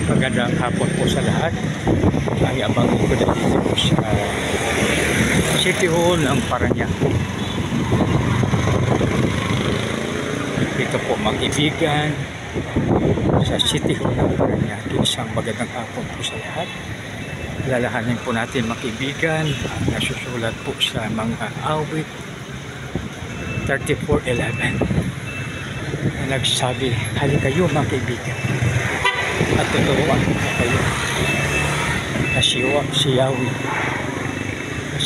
Magandang hapon po sa lahat. Ay abangin ko na dito po sa City Hall ng Parañaque. Dito po mag-ibigan sa City Hall ng Parañaque. Isang magandang hapon po sa lahat. Lalahanin po natin mag-ibigan ang nasusulat po sa mga awit 34:11 na nagsabi, halika kayo mga kaibigan at tuturuan ko kayo na si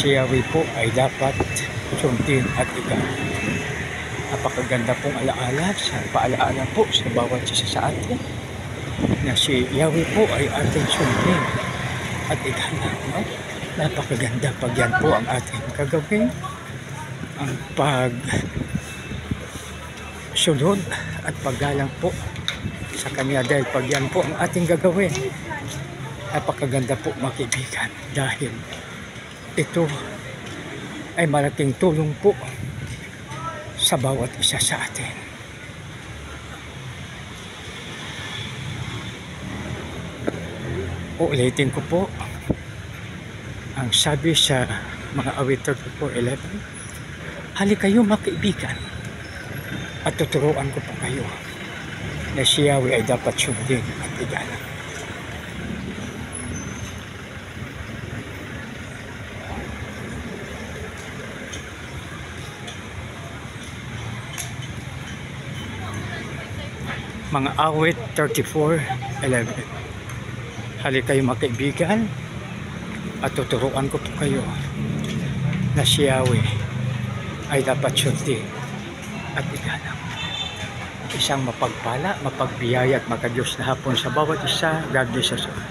Yahweh po ay dapat sundin at igalang. Napakaganda pong alaala sa paalaala po sa bawat isa sa atin na si Yahweh po ay ating sundin at igalang, no? Napakaganda pag yan po ang ating gagawin, ang pagsunod at paggalang po sa kanya, dahil pag yan po ang ating gagawin, napakaganda po mga kaibigan, dahil ito ay malaking tulong po sa bawat isa sa atin. Uulitin ko po ang sabi sa mga awit 34:11, halika kayo mga kaibigan at tuturuan ko po kayo na si Yahweh ay dapat sundin at igalang. Mga awit 34:11, halika kayo mga kaibigan at tuturuan ko po kayo na si Yahweh ay dapat sundin at igalang. Isang mapagpala, mapagbiyaya at makadiyos na hapon sa bawat isa. God bless us all.